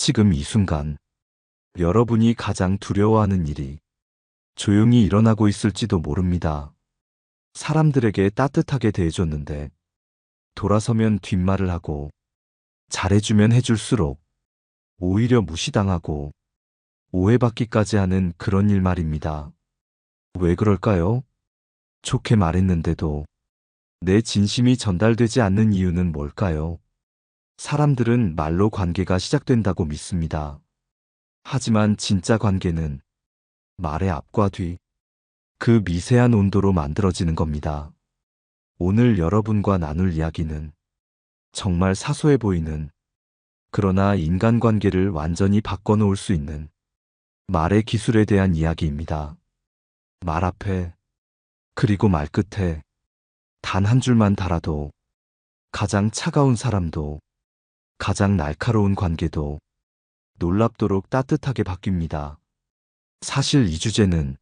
지금 이 순간 여러분이 가장 두려워하는 일이 조용히 일어나고 있을지도 모릅니다. 사람들에게 따뜻하게 대해줬는데 돌아서면 뒷말을 하고 잘해주면 해줄수록 오히려 무시당하고 오해받기까지 하는 그런 일 말입니다. 왜 그럴까요? 좋게 말했는데도 내 진심이 전달되지 않는 이유는 뭘까요? 사람들은 말로 관계가 시작된다고 믿습니다. 하지만 진짜 관계는 말의 앞과 뒤, 그 미세한 온도로 만들어지는 겁니다. 오늘 여러분과 나눌 이야기는 정말 사소해 보이는, 그러나 인간관계를 완전히 바꿔놓을 수 있는 말의 기술에 대한 이야기입니다. 말 앞에, 그리고 말 끝에 단 한 줄만 달아도 가장 차가운 사람도, 가장 날카로운 관계도 놀랍도록 따뜻하게 바뀝니다. 사실 이 주제는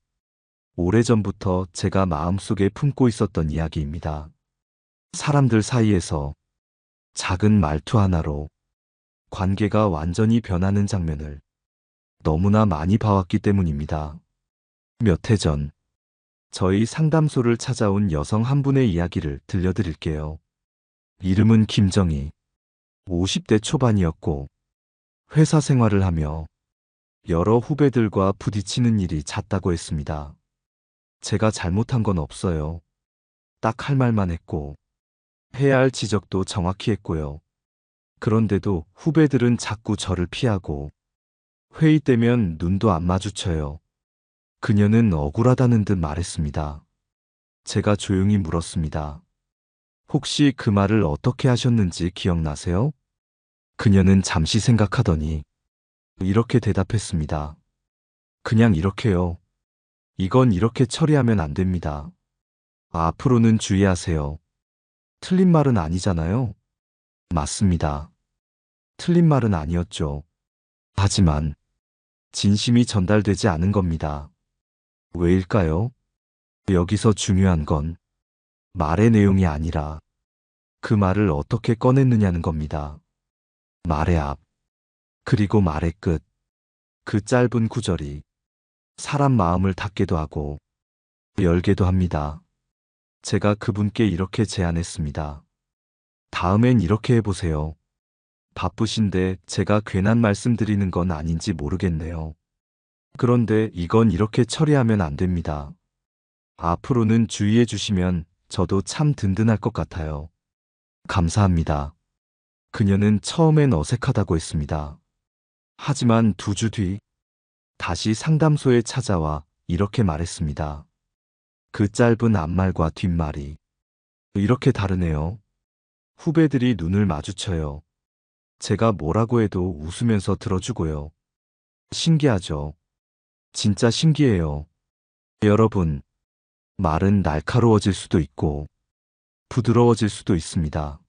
오래전부터 제가 마음속에 품고 있었던 이야기입니다. 사람들 사이에서 작은 말투 하나로 관계가 완전히 변하는 장면을 너무나 많이 봐왔기 때문입니다. 몇 해 전 저희 상담소를 찾아온 여성 한 분의 이야기를 들려드릴게요. 이름은 김정희, 50대 초반이었고 회사 생활을 하며 여러 후배들과 부딪히는 일이 잦다고 했습니다. 제가 잘못한 건 없어요. 딱 할 말만 했고 해야 할 지적도 정확히 했고요. 그런데도 후배들은 자꾸 저를 피하고 회의 때면 눈도 안 마주쳐요. 그녀는 억울하다는 듯 말했습니다. 제가 조용히 물었습니다. 혹시 그 말을 어떻게 하셨는지 기억나세요? 그녀는 잠시 생각하더니 이렇게 대답했습니다. 그냥 이렇게요. 이건 이렇게 처리하면 안 됩니다. 앞으로는 주의하세요. 틀린 말은 아니잖아요. 맞습니다. 틀린 말은 아니었죠. 하지만 진심이 전달되지 않은 겁니다. 왜일까요? 여기서 중요한 건 말의 내용이 아니라 그 말을 어떻게 꺼냈느냐는 겁니다. 말의 앞, 그리고 말의 끝, 그 짧은 구절이 사람 마음을 닫게도 하고 열게도 합니다. 제가 그분께 이렇게 제안했습니다. 다음엔 이렇게 해보세요. 바쁘신데 제가 괜한 말씀드리는 건 아닌지 모르겠네요. 그런데 이건 이렇게 처리하면 안 됩니다. 앞으로는 주의해 주시면 저도 참 든든할 것 같아요. 감사합니다. 그녀는 처음엔 어색하다고 했습니다. 하지만 2주 뒤 다시 상담소에 찾아와 이렇게 말했습니다. 그 짧은 앞말과 뒷말이 이렇게 다르네요. 후배들이 눈을 마주쳐요. 제가 뭐라고 해도 웃으면서 들어주고요. 신기하죠? 진짜 신기해요. 여러분, 말은 날카로워질 수도 있고 부드러워질 수도 있습니다.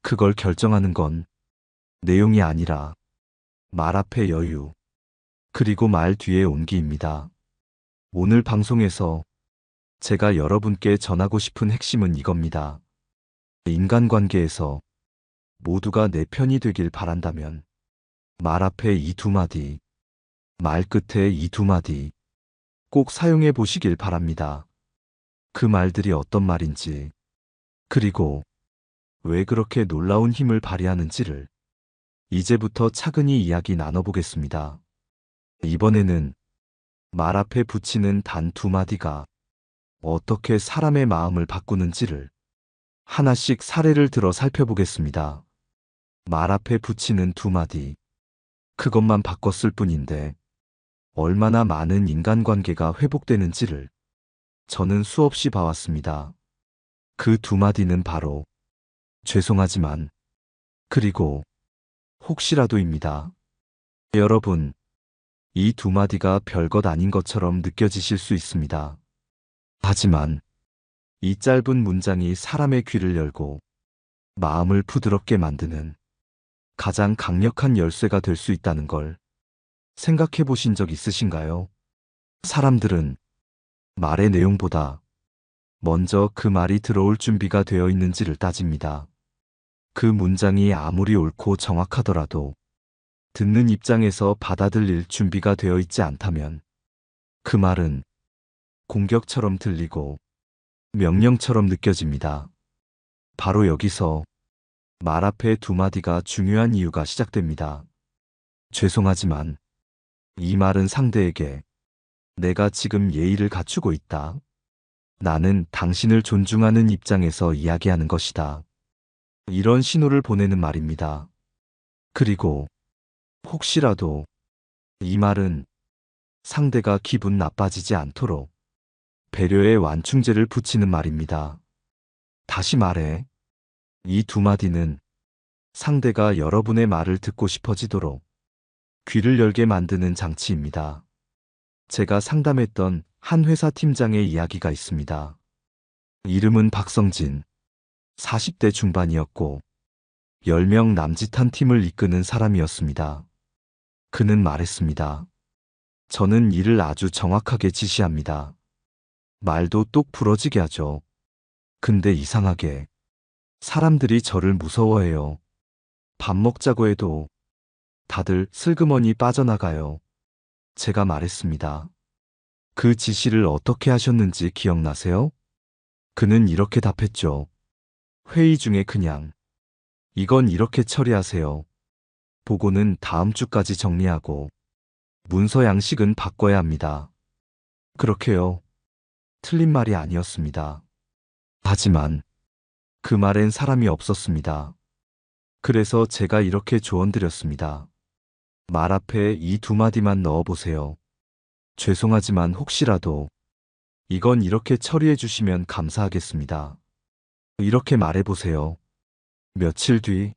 그걸 결정하는 건 내용이 아니라 말 앞의 여유, 그리고 말 뒤의 온기입니다. 오늘 방송에서 제가 여러분께 전하고 싶은 핵심은 이겁니다. 인간관계에서 모두가 내 편이 되길 바란다면 말 앞에 이 2마디, 말 끝에 이 2마디 꼭 사용해 보시길 바랍니다. 그 말들이 어떤 말인지, 그리고 왜 그렇게 놀라운 힘을 발휘하는지를 이제부터 차근히 이야기 나눠보겠습니다. 이번에는 말 앞에 붙이는 단 2마디가 어떻게 사람의 마음을 바꾸는지를 하나씩 사례를 들어 살펴보겠습니다. 말 앞에 붙이는 2마디, 그것만 바꿨을 뿐인데 얼마나 많은 인간관계가 회복되는지를 저는 수없이 봐왔습니다. 그 2마디는 바로 죄송하지만, 그리고 혹시라도입니다. 여러분, 이 2마디가 별것 아닌 것처럼 느껴지실 수 있습니다. 하지만 이 짧은 문장이 사람의 귀를 열고 마음을 부드럽게 만드는 가장 강력한 열쇠가 될 수 있다는 걸 생각해 보신 적 있으신가요? 사람들은 말의 내용보다 먼저 그 말이 들어올 준비가 되어 있는지를 따집니다. 그 문장이 아무리 옳고 정확하더라도 듣는 입장에서 받아들일 준비가 되어 있지 않다면 그 말은 공격처럼 들리고 명령처럼 느껴집니다. 바로 여기서 말 앞에 두 마디가 중요한 이유가 시작됩니다. 죄송하지만 이 말은 상대에게 내가 지금 예의를 갖추고 있다. 나는 당신을 존중하는 입장에서 이야기하는 것이다. 이런 신호를 보내는 말입니다. 그리고 혹시라도 이 말은 상대가 기분 나빠지지 않도록 배려의 완충제를 붙이는 말입니다. 다시 말해, 이 두 마디는 상대가 여러분의 말을 듣고 싶어지도록 귀를 열게 만드는 장치입니다. 제가 상담했던 한 회사 팀장의 이야기가 있습니다. 이름은 박성진, 40대 중반이었고 10명 남짓한 팀을 이끄는 사람이었습니다. 그는 말했습니다. 저는 일을 아주 정확하게 지시합니다. 말도 똑 부러지게 하죠. 근데 이상하게 사람들이 저를 무서워해요. 밥 먹자고 해도 다들 슬그머니 빠져나가요. 제가 말했습니다. 그 지시를 어떻게 하셨는지 기억나세요? 그는 이렇게 답했죠. 회의 중에 그냥 이건 이렇게 처리하세요. 보고는 다음 주까지 정리하고 문서 양식은 바꿔야 합니다. 그렇게요. 틀린 말이 아니었습니다. 하지만 그 말엔 사람이 없었습니다. 그래서 제가 이렇게 조언드렸습니다. 말 앞에 이 두 마디만 넣어보세요. 죄송하지만 혹시라도 이건 이렇게 처리해 주시면 감사하겠습니다. 이렇게 말해보세요. 며칠 뒤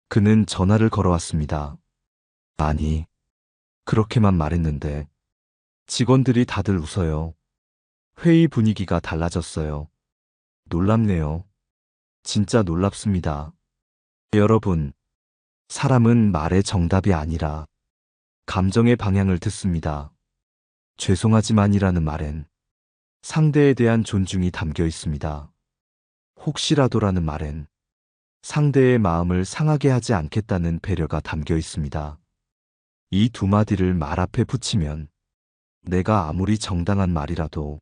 그는 전화를 걸어왔습니다. 아니, 그렇게만 말했는데 직원들이 다들 웃어요. 회의 분위기가 달라졌어요. 놀랍네요. 진짜 놀랍습니다. 여러분, 사람은 말의 정답이 아니라 감정의 방향을 듣습니다. 죄송하지만이라는 말엔 상대에 대한 존중이 담겨 있습니다. 혹시라도라는 말엔 상대의 마음을 상하게 하지 않겠다는 배려가 담겨 있습니다. 이 두 마디를 말 앞에 붙이면 내가 아무리 정당한 말이라도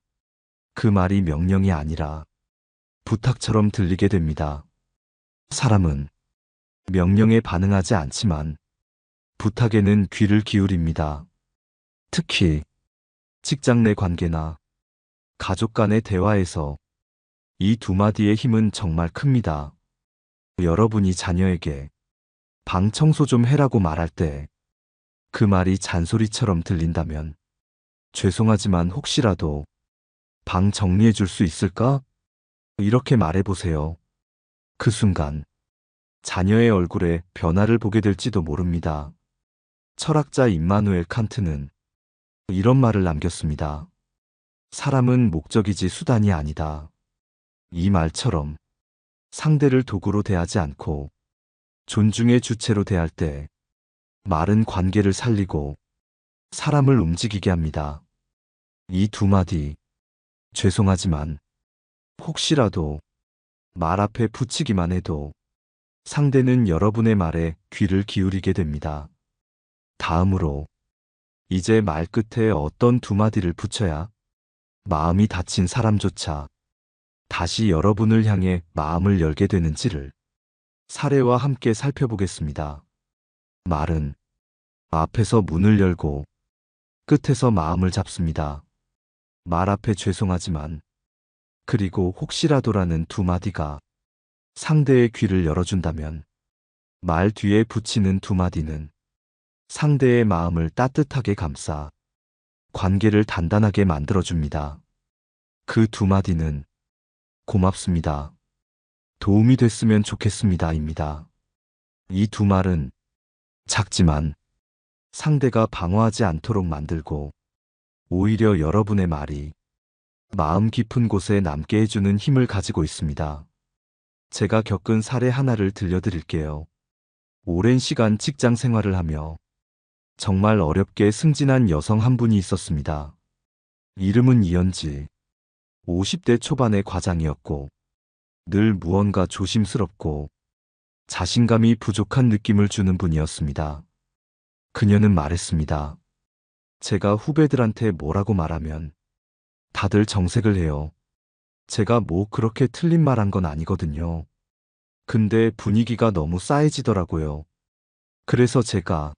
그 말이 명령이 아니라 부탁처럼 들리게 됩니다. 사람은 명령에 반응하지 않지만 부탁에는 귀를 기울입니다. 특히 직장 내 관계나 가족 간의 대화에서 이 두 마디의 힘은 정말 큽니다. 여러분이 자녀에게 방 청소 좀 해라고 말할 때 그 말이 잔소리처럼 들린다면 죄송하지만 혹시라도 방 정리해 줄 수 있을까? 이렇게 말해보세요. 그 순간 자녀의 얼굴에 변화를 보게 될지도 모릅니다. 철학자 임마누엘 칸트는 이런 말을 남겼습니다. 사람은 목적이지 수단이 아니다. 이 말처럼 상대를 도구로 대하지 않고 존중의 주체로 대할 때 말은 관계를 살리고 사람을 움직이게 합니다. 이 두 마디, 죄송하지만 혹시라도 말 앞에 붙이기만 해도 상대는 여러분의 말에 귀를 기울이게 됩니다. 다음으로 이제 말 끝에 어떤 두 마디를 붙여야 마음이 다친 사람조차 다시 여러분을 향해 마음을 열게 되는지를 사례와 함께 살펴보겠습니다. 말은 앞에서 문을 열고 끝에서 마음을 잡습니다. 말 앞에 죄송하지만 그리고 혹시라도라는 두 마디가 상대의 귀를 열어준다면 말 뒤에 붙이는 두 마디는 상대의 마음을 따뜻하게 감싸 관계를 단단하게 만들어줍니다. 그 두 마디는 고맙습니다. 도움이 됐으면 좋겠습니다.입니다. 이 두 말은 작지만 상대가 방어하지 않도록 만들고 오히려 여러분의 말이 마음 깊은 곳에 남게 해주는 힘을 가지고 있습니다. 제가 겪은 사례 하나를 들려드릴게요. 오랜 시간 직장 생활을 하며 정말 어렵게 승진한 여성 한 분이 있었습니다. 이름은 이연지. 50대 초반의 과장이었고 늘 무언가 조심스럽고 자신감이 부족한 느낌을 주는 분이었습니다. 그녀는 말했습니다. 제가 후배들한테 뭐라고 말하면 다들 정색을 해요. 제가 뭐 그렇게 틀린 말 한 건 아니거든요. 근데 분위기가 너무 싸해지더라고요. 그래서 제가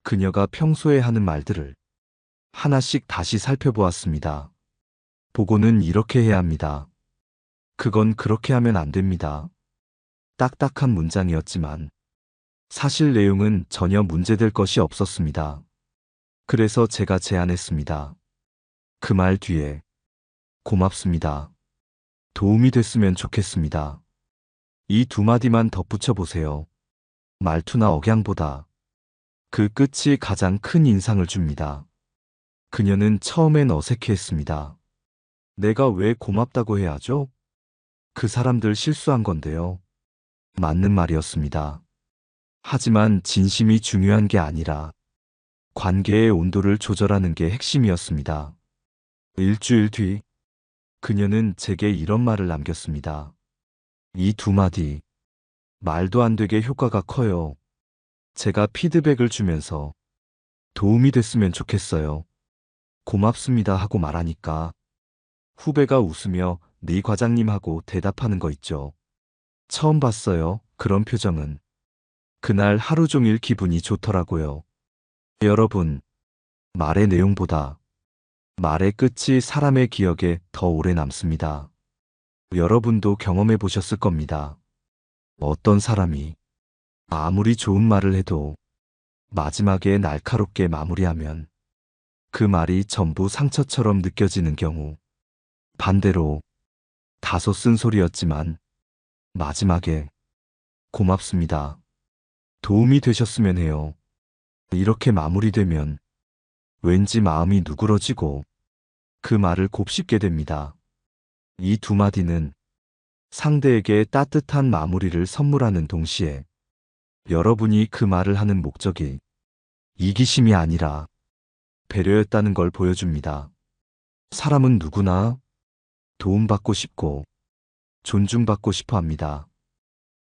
그녀가 평소에 하는 말들을 하나씩 다시 살펴보았습니다. 보고는 이렇게 해야 합니다. 그건 그렇게 하면 안 됩니다. 딱딱한 문장이었지만 사실 내용은 전혀 문제될 것이 없었습니다. 그래서 제가 제안했습니다. 그 말 뒤에 고맙습니다. 도움이 됐으면 좋겠습니다. 이 두 마디만 덧붙여 보세요. 말투나 억양보다 그 끝이 가장 큰 인상을 줍니다. 그녀는 처음엔 어색해했습니다. 내가 왜 고맙다고 해야 하죠? 그 사람들 실수한 건데요. 맞는 말이었습니다. 하지만 진심이 중요한 게 아니라 관계의 온도를 조절하는 게 핵심이었습니다. 일주일 뒤 그녀는 제게 이런 말을 남겼습니다. 이 두 마디 말도 안 되게 효과가 커요. 제가 피드백을 주면서 도움이 됐으면 좋겠어요. 고맙습니다 하고 말하니까 후배가 웃으며 네 과장님 하고 대답하는 거 있죠. 처음 봤어요. 그런 표정은. 그날 하루 종일 기분이 좋더라고요. 여러분, 말의 내용보다 말의 끝이 사람의 기억에 더 오래 남습니다. 여러분도 경험해 보셨을 겁니다. 어떤 사람이 아무리 좋은 말을 해도 마지막에 날카롭게 마무리하면 그 말이 전부 상처처럼 느껴지는 경우, 반대로 다소 쓴소리였지만 마지막에 고맙습니다. 도움이 되셨으면 해요. 이렇게 마무리되면 왠지 마음이 누그러지고 그 말을 곱씹게 됩니다. 이 두 마디는 상대에게 따뜻한 마무리를 선물하는 동시에 여러분이 그 말을 하는 목적이 이기심이 아니라 배려였다는 걸 보여줍니다. 사람은 누구나 도움받고 싶고 존중받고 싶어 합니다.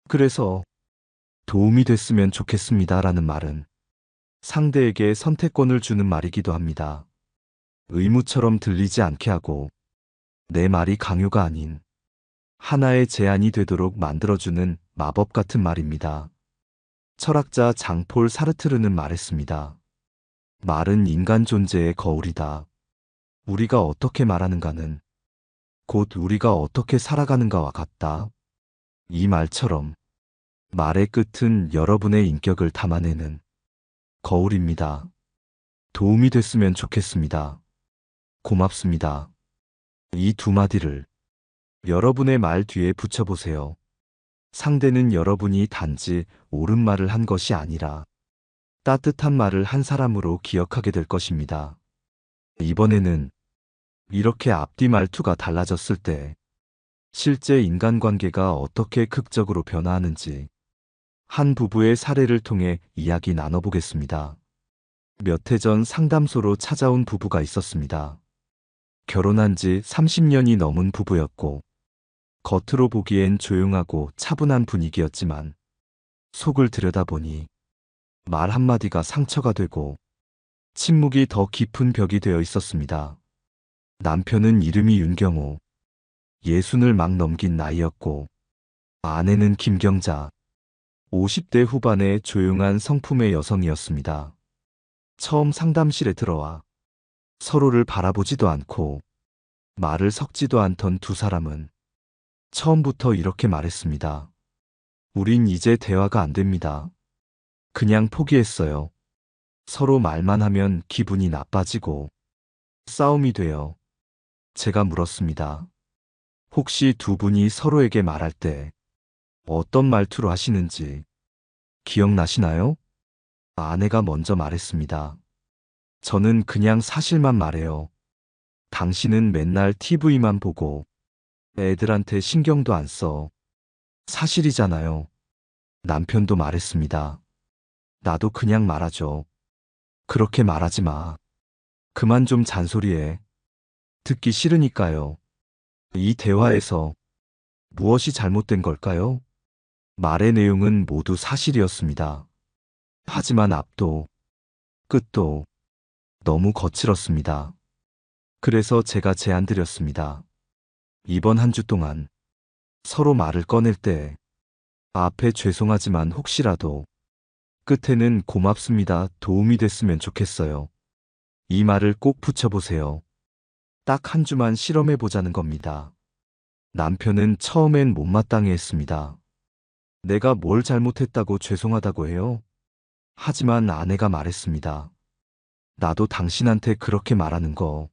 그래서 도움이 됐으면 좋겠습니다라는 말은 상대에게 선택권을 주는 말이기도 합니다. 의무처럼 들리지 않게 하고 내 말이 강요가 아닌 하나의 제안이 되도록 만들어주는 마법 같은 말입니다. 철학자 장폴 사르트르는 말했습니다. 말은 인간 존재의 거울이다. 우리가 어떻게 말하는가는 곧 우리가 어떻게 살아가는가와 같다. 이 말처럼 말의 끝은 여러분의 인격을 담아내는 거울입니다. 도움이 됐으면 좋겠습니다. 고맙습니다. 이 두 마디를 여러분의 말 뒤에 붙여보세요. 상대는 여러분이 단지 옳은 말을 한 것이 아니라 따뜻한 말을 한 사람으로 기억하게 될 것입니다. 이번에는 이렇게 앞뒤 말투가 달라졌을 때 실제 인간관계가 어떻게 극적으로 변화하는지 한 부부의 사례를 통해 이야기 나눠보겠습니다. 몇 해 전 상담소로 찾아온 부부가 있었습니다. 결혼한 지 30년이 넘은 부부였고 겉으로 보기엔 조용하고 차분한 분위기였지만 속을 들여다보니 말 한마디가 상처가 되고 침묵이 더 깊은 벽이 되어 있었습니다. 남편은 이름이 윤경호, 60을 막 넘긴 나이였고 아내는 김경자, 50대 후반의 조용한 성품의 여성이었습니다. 처음 상담실에 들어와 서로를 바라보지도 않고 말을 섞지도 않던 두 사람은 처음부터 이렇게 말했습니다. 우린 이제 대화가 안 됩니다. 그냥 포기했어요. 서로 말만 하면 기분이 나빠지고 싸움이 돼요. 제가 물었습니다. 혹시 두 분이 서로에게 말할 때 어떤 말투로 하시는지 기억나시나요? 아내가 먼저 말했습니다. 저는 그냥 사실만 말해요. 당신은 맨날 TV만 보고 애들한테 신경도 안 써. 사실이잖아요. 남편도 말했습니다. 나도 그냥 말하죠. 그렇게 말하지 마. 그만 좀 잔소리해. 듣기 싫으니까요. 이 대화에서 무엇이 잘못된 걸까요? 말의 내용은 모두 사실이었습니다. 하지만 앞도 끝도 너무 거칠었습니다. 그래서 제가 제안드렸습니다. 이번 한 주 동안 서로 말을 꺼낼 때 앞에 죄송하지만 혹시라도 끝에는 고맙습니다. 도움이 됐으면 좋겠어요. 이 말을 꼭 붙여보세요. 딱 한 주만 실험해보자는 겁니다. 남편은 처음엔 못마땅해 했습니다. 내가 뭘 잘못했다고 죄송하다고 해요? 하지만 아내가 말했습니다. 나도 당신한테 그렇게 말하는 거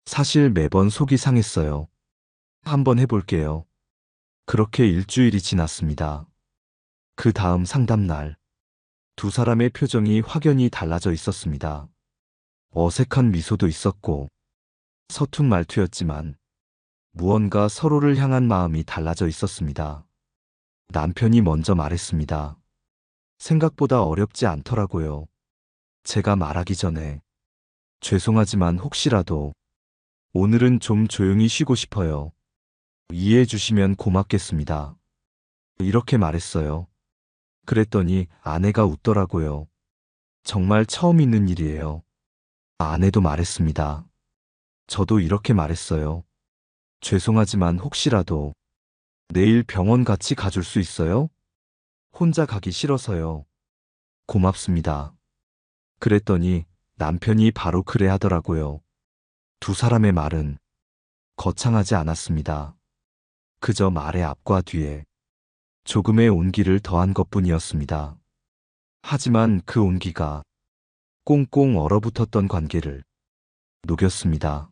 사실 매번 속이 상했어요. 한번 해볼게요. 그렇게 일주일이 지났습니다. 그 다음 상담날, 두 사람의 표정이 확연히 달라져 있었습니다. 어색한 미소도 있었고, 서툰 말투였지만, 무언가 서로를 향한 마음이 달라져 있었습니다. 남편이 먼저 말했습니다. 생각보다 어렵지 않더라고요. 제가 말하기 전에, 죄송하지만 혹시라도, 오늘은 좀 조용히 쉬고 싶어요. 이해해 주시면 고맙겠습니다. 이렇게 말했어요. 그랬더니 아내가 웃더라고요. 정말 처음 있는 일이에요. 아내도 말했습니다. 저도 이렇게 말했어요. 죄송하지만 혹시라도 내일 병원 같이 가줄 수 있어요? 혼자 가기 싫어서요. 고맙습니다. 그랬더니 남편이 바로 그래 하더라고요. 두 사람의 말은 거창하지 않았습니다. 그저 말의 앞과 뒤에 조금의 온기를 더한 것뿐이었습니다. 하지만 그 온기가 꽁꽁 얼어붙었던 관계를 녹였습니다.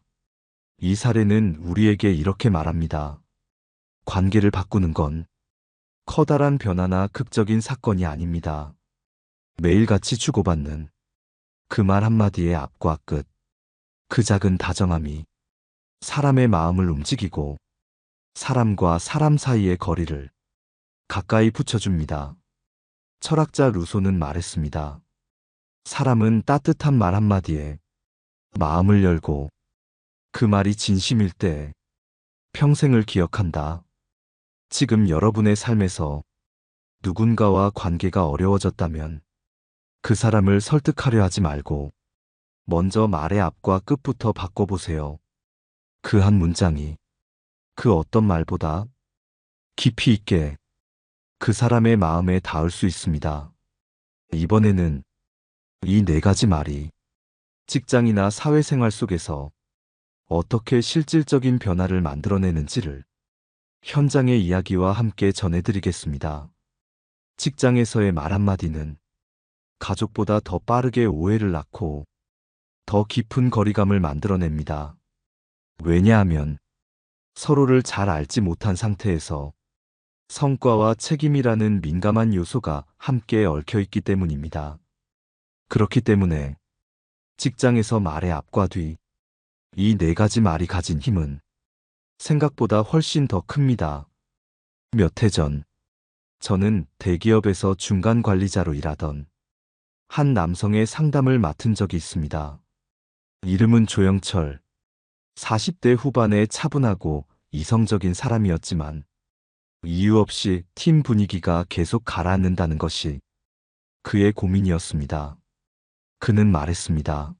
이 사례는 우리에게 이렇게 말합니다. 관계를 바꾸는 건 커다란 변화나 극적인 사건이 아닙니다. 매일같이 주고받는 그 말 한마디의 앞과 끝, 그 작은 다정함이 사람의 마음을 움직이고 사람과 사람 사이의 거리를 가까이 붙여줍니다. 철학자 루소는 말했습니다. 사람은 따뜻한 말 한마디에 마음을 열고 그 말이 진심일 때 평생을 기억한다. 지금 여러분의 삶에서 누군가와 관계가 어려워졌다면 그 사람을 설득하려 하지 말고 먼저 말의 앞과 끝부터 바꿔보세요. 그 한 문장이 그 어떤 말보다 깊이 있게 그 사람의 마음에 닿을 수 있습니다. 이번에는 이 네 가지 말이 직장이나 사회생활 속에서 어떻게 실질적인 변화를 만들어내는지를 현장의 이야기와 함께 전해드리겠습니다. 직장에서의 말 한마디는 가족보다 더 빠르게 오해를 낳고 더 깊은 거리감을 만들어냅니다. 왜냐하면 서로를 잘 알지 못한 상태에서 성과와 책임이라는 민감한 요소가 함께 얽혀 있기 때문입니다. 그렇기 때문에 직장에서 말의 앞과 뒤, 이 네 가지 말이 가진 힘은 생각보다 훨씬 더 큽니다. 몇 해 전, 저는 대기업에서 중간 관리자로 일하던 한 남성의 상담을 맡은 적이 있습니다. 이름은 조영철, 40대 후반의 차분하고 이성적인 사람이었지만 이유 없이 팀 분위기가 계속 가라앉는다는 것이 그의 고민이었습니다. 그는 말했습니다.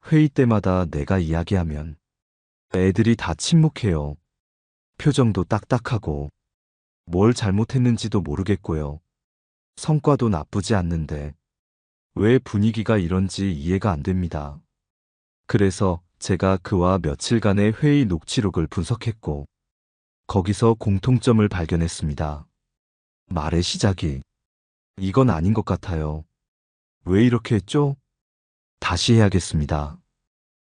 회의 때마다 내가 이야기하면 애들이 다 침묵해요. 표정도 딱딱하고 뭘 잘못했는지도 모르겠고요. 성과도 나쁘지 않는데 왜 분위기가 이런지 이해가 안 됩니다. 그래서 제가 그와 며칠간의 회의 녹취록을 분석했고 거기서 공통점을 발견했습니다. 말의 시작이 이건 아닌 것 같아요. 왜 이렇게 했죠? 다시 해야겠습니다.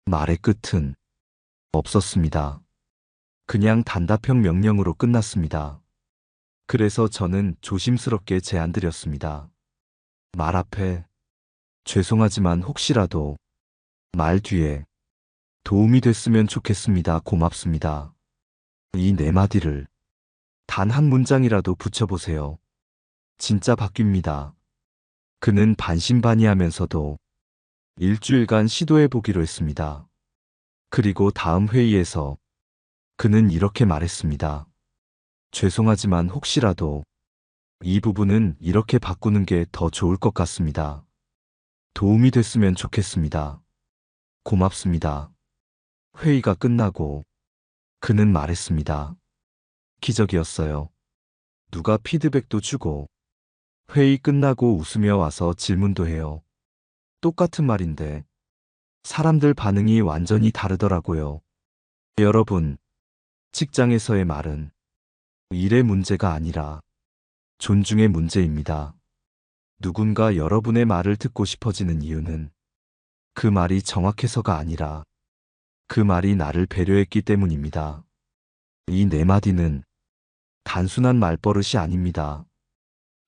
말의 끝은 없었습니다. 그냥 단답형 명령으로 끝났습니다. 그래서 저는 조심스럽게 제안드렸습니다. 말 앞에 죄송하지만 혹시라도 말 뒤에 도움이 됐으면 좋겠습니다. 고맙습니다. 이 네 마디를 단 한 문장이라도 붙여보세요. 진짜 바뀝니다. 그는 반신반의하면서도 일주일간 시도해보기로 했습니다. 그리고 다음 회의에서 그는 이렇게 말했습니다. 죄송하지만 혹시라도 이 부분은 이렇게 바꾸는 게 더 좋을 것 같습니다. 도움이 됐으면 좋겠습니다. 고맙습니다. 회의가 끝나고 그는 말했습니다. 기적이었어요. 누가 피드백도 주고 회의 끝나고 웃으며 와서 질문도 해요. 똑같은 말인데 사람들 반응이 완전히 다르더라고요. 여러분, 직장에서의 말은 일의 문제가 아니라 존중의 문제입니다. 누군가 여러분의 말을 듣고 싶어지는 이유는 그 말이 정확해서가 아니라 그 말이 나를 배려했기 때문입니다. 이 네 마디는 단순한 말버릇이 아닙니다.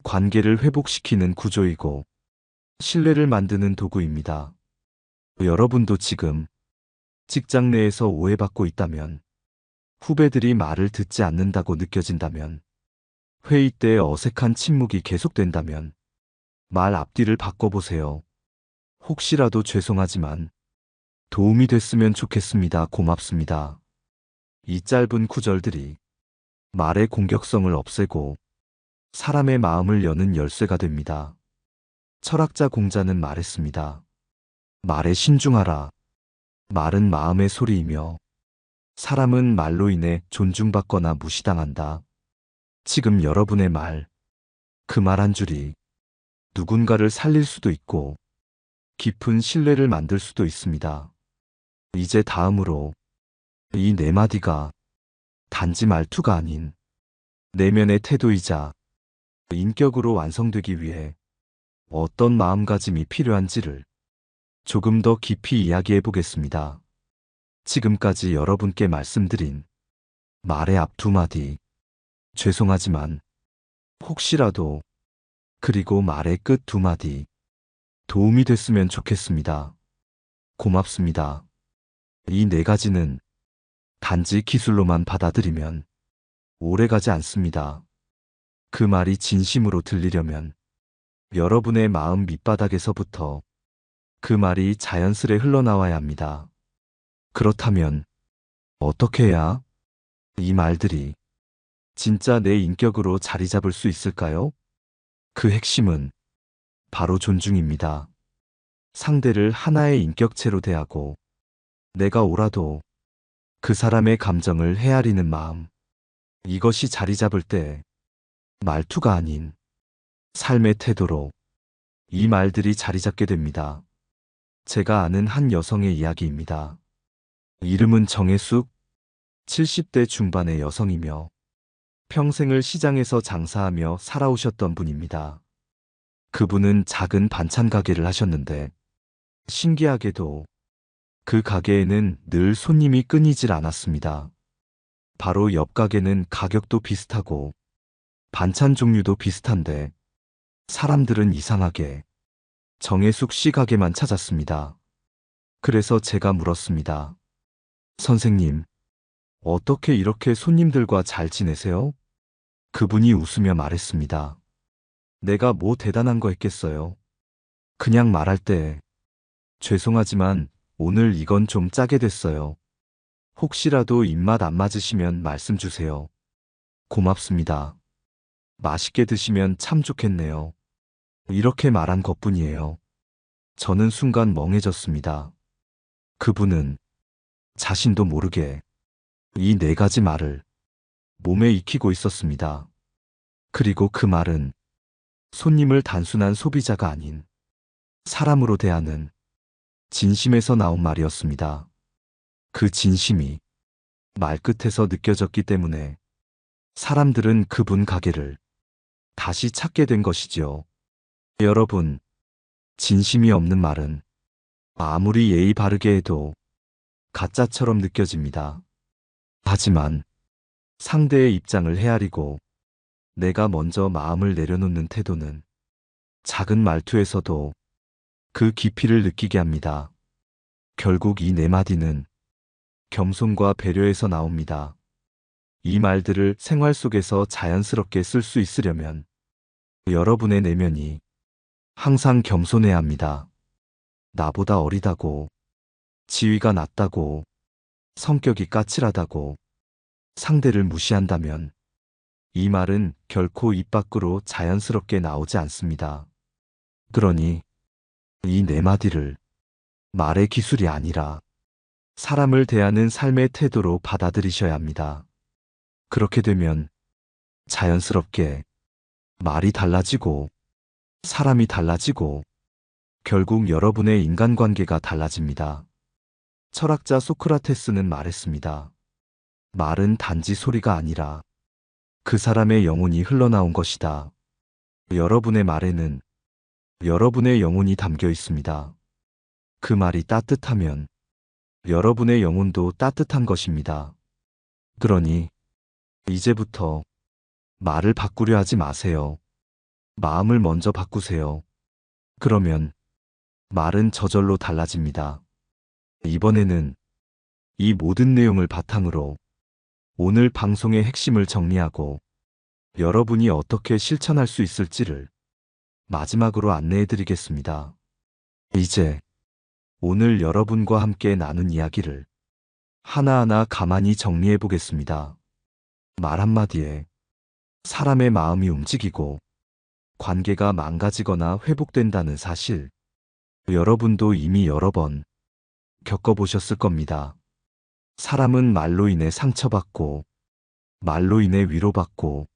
관계를 회복시키는 구조이고 신뢰를 만드는 도구입니다. 여러분도 지금 직장 내에서 오해받고 있다면, 후배들이 말을 듣지 않는다고 느껴진다면, 회의 때 어색한 침묵이 계속된다면 말 앞뒤를 바꿔보세요. 혹시라도 죄송하지만 도움이 됐으면 좋겠습니다. 고맙습니다. 이 짧은 구절들이 말의 공격성을 없애고 사람의 마음을 여는 열쇠가 됩니다. 철학자 공자는 말했습니다. 말에 신중하라. 말은 마음의 소리이며 사람은 말로 인해 존중받거나 무시당한다. 지금 여러분의 말, 그 말 한 줄이 누군가를 살릴 수도 있고 깊은 신뢰를 만들 수도 있습니다. 이제 다음으로 이 네 마디가 단지 말투가 아닌 내면의 태도이자 인격으로 완성되기 위해 어떤 마음가짐이 필요한지를 조금 더 깊이 이야기해 보겠습니다. 지금까지 여러분께 말씀드린 말의 앞 두 마디, 죄송하지만, 혹시라도, 그리고 말의 끝 두 마디, 도움이 됐으면 좋겠습니다. 고맙습니다. 이 네 가지는 단지 기술로만 받아들이면 오래가지 않습니다. 그 말이 진심으로 들리려면 여러분의 마음 밑바닥에서부터 그 말이 자연스레 흘러나와야 합니다. 그렇다면 어떻게 해야 이 말들이 진짜 내 인격으로 자리 잡을 수 있을까요? 그 핵심은 바로 존중입니다. 상대를 하나의 인격체로 대하고 내가 옳아도 그 사람의 감정을 헤아리는 마음. 이것이 자리 잡을 때 말투가 아닌 삶의 태도로 이 말들이 자리 잡게 됩니다. 제가 아는 한 여성의 이야기입니다. 이름은 정혜숙, 70대 중반의 여성이며 평생을 시장에서 장사하며 살아오셨던 분입니다. 그분은 작은 반찬 가게를 하셨는데 신기하게도 그 가게에는 늘 손님이 끊이질 않았습니다. 바로 옆 가게는 가격도 비슷하고 반찬 종류도 비슷한데 사람들은 이상하게 정혜숙 씨 가게만 찾았습니다. 그래서 제가 물었습니다. 선생님, 어떻게 이렇게 손님들과 잘 지내세요? 그분이 웃으며 말했습니다. 내가 뭐 대단한 거 했겠어요. 그냥 말할 때 죄송하지만 오늘 이건 좀 짜게 됐어요. 혹시라도 입맛 안 맞으시면 말씀 주세요. 고맙습니다. 맛있게 드시면 참 좋겠네요. 이렇게 말한 것뿐이에요. 저는 순간 멍해졌습니다. 그분은 자신도 모르게 이 네 가지 말을 몸에 익히고 있었습니다. 그리고 그 말은 손님을 단순한 소비자가 아닌 사람으로 대하는 진심에서 나온 말이었습니다. 그 진심이 말끝에서 느껴졌기 때문에 사람들은 그분 가게를 다시 찾게 된 것이지요. 여러분, 진심이 없는 말은 아무리 예의 바르게 해도 가짜처럼 느껴집니다. 하지만 상대의 입장을 헤아리고 내가 먼저 마음을 내려놓는 태도는 작은 말투에서도 그 깊이를 느끼게 합니다. 결국 이 네 마디는 겸손과 배려에서 나옵니다. 이 말들을 생활 속에서 자연스럽게 쓸 수 있으려면 여러분의 내면이 항상 겸손해야 합니다. 나보다 어리다고, 지위가 낮다고, 성격이 까칠하다고 상대를 무시한다면 이 말은 결코 입 밖으로 자연스럽게 나오지 않습니다. 그러니 이 네 마디를 말의 기술이 아니라 사람을 대하는 삶의 태도로 받아들이셔야 합니다. 그렇게 되면 자연스럽게 말이 달라지고 사람이 달라지고 결국 여러분의 인간관계가 달라집니다. 철학자 소크라테스는 말했습니다. 말은 단지 소리가 아니라 그 사람의 영혼이 흘러나온 것이다. 여러분의 말에는 여러분의 영혼이 담겨 있습니다. 그 말이 따뜻하면 여러분의 영혼도 따뜻한 것입니다. 그러니 이제부터 말을 바꾸려 하지 마세요. 마음을 먼저 바꾸세요. 그러면 말은 저절로 달라집니다. 이번에는 이 모든 내용을 바탕으로 오늘 방송의 핵심을 정리하고 여러분이 어떻게 실천할 수 있을지를 마지막으로 안내해 드리겠습니다. 이제 오늘 여러분과 함께 나눈 이야기를 하나하나 가만히 정리해 보겠습니다. 말 한마디에 사람의 마음이 움직이고 관계가 망가지거나 회복된다는 사실, 여러분도 이미 여러 번 겪어보셨을 겁니다. 사람은 말로 인해 상처받고, 말로 인해 위로받고,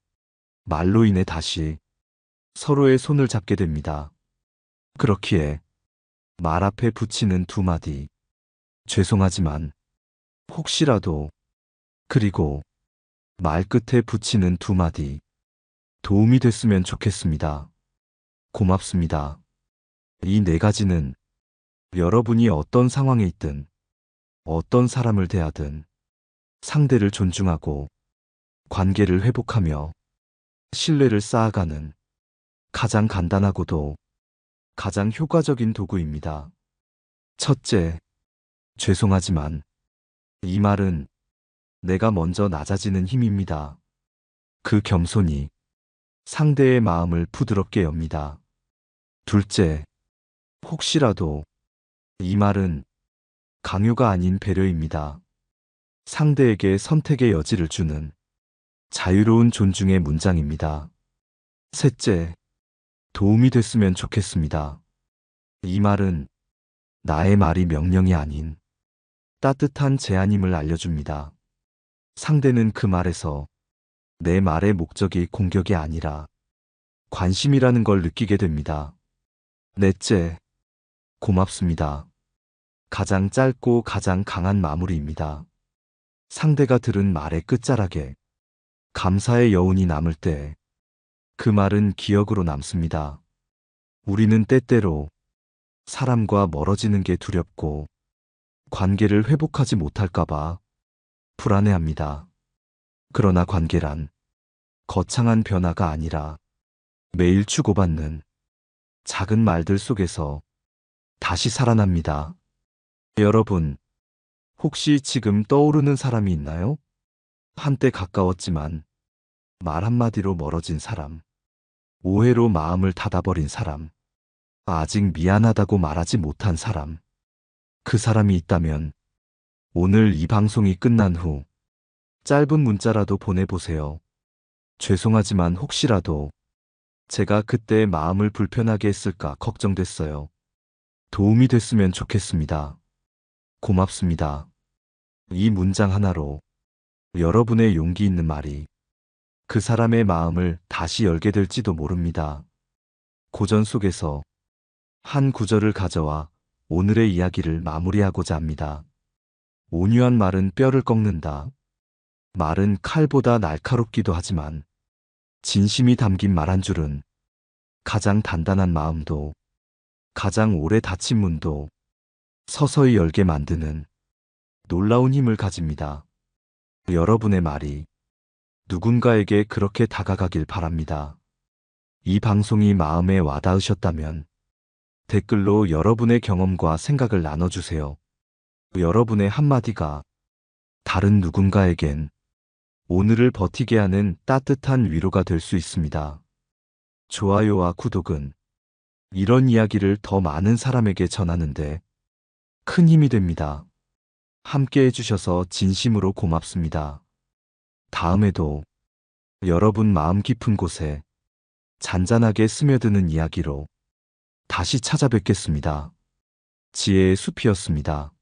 말로 인해 다시 서로의 손을 잡게 됩니다. 그렇기에 말 앞에 붙이는 두 마디, 죄송하지만, 혹시라도, 그리고 말 끝에 붙이는 두 마디, 도움이 됐으면 좋겠습니다. 고맙습니다. 이 네 가지는 여러분이 어떤 상황에 있든, 어떤 사람을 대하든, 상대를 존중하고, 관계를 회복하며, 신뢰를 쌓아가는 가장 간단하고도 가장 효과적인 도구입니다. 첫째, 죄송하지만 이 말은 내가 먼저 낮아지는 힘입니다. 그 겸손이 상대의 마음을 부드럽게 엽니다. 둘째, 혹시라도 이 말은 강요가 아닌 배려입니다. 상대에게 선택의 여지를 주는 자유로운 존중의 문장입니다. 셋째, 도움이 됐으면 좋겠습니다. 이 말은 나의 말이 명령이 아닌 따뜻한 제안임을 알려줍니다. 상대는 그 말에서 내 말의 목적이 공격이 아니라 관심이라는 걸 느끼게 됩니다. 넷째, 고맙습니다. 가장 짧고 가장 강한 마무리입니다. 상대가 들은 말의 끝자락에 감사의 여운이 남을 때 그 말은 기억으로 남습니다. 우리는 때때로 사람과 멀어지는 게 두렵고 관계를 회복하지 못할까봐 불안해합니다. 그러나 관계란 거창한 변화가 아니라 매일 주고받는 작은 말들 속에서 다시 살아납니다. 여러분, 혹시 지금 떠오르는 사람이 있나요? 한때 가까웠지만 말 한마디로 멀어진 사람, 오해로 마음을 닫아버린 사람, 아직 미안하다고 말하지 못한 사람, 그 사람이 있다면 오늘 이 방송이 끝난 후 짧은 문자라도 보내보세요. 죄송하지만 혹시라도 제가 그때 마음을 불편하게 했을까 걱정됐어요. 도움이 됐으면 좋겠습니다. 고맙습니다. 이 문장 하나로 여러분의 용기 있는 말이 그 사람의 마음을 다시 열게 될지도 모릅니다. 고전 속에서 한 구절을 가져와 오늘의 이야기를 마무리하고자 합니다. 온유한 말은 뼈를 꺾는다. 말은 칼보다 날카롭기도 하지만 진심이 담긴 말 한 줄은 가장 단단한 마음도 가장 오래 닫힌 문도 서서히 열게 만드는 놀라운 힘을 가집니다. 여러분의 말이 누군가에게 그렇게 다가가길 바랍니다. 이 방송이 마음에 와닿으셨다면 댓글로 여러분의 경험과 생각을 나눠주세요. 여러분의 한마디가 다른 누군가에겐 오늘을 버티게 하는 따뜻한 위로가 될 수 있습니다. 좋아요와 구독은 이런 이야기를 더 많은 사람에게 전하는데 큰 힘이 됩니다. 함께 해주셔서 진심으로 고맙습니다. 다음에도 여러분 마음 깊은 곳에 잔잔하게 스며드는 이야기로 다시 찾아뵙겠습니다. 지혜의 숲이었습니다.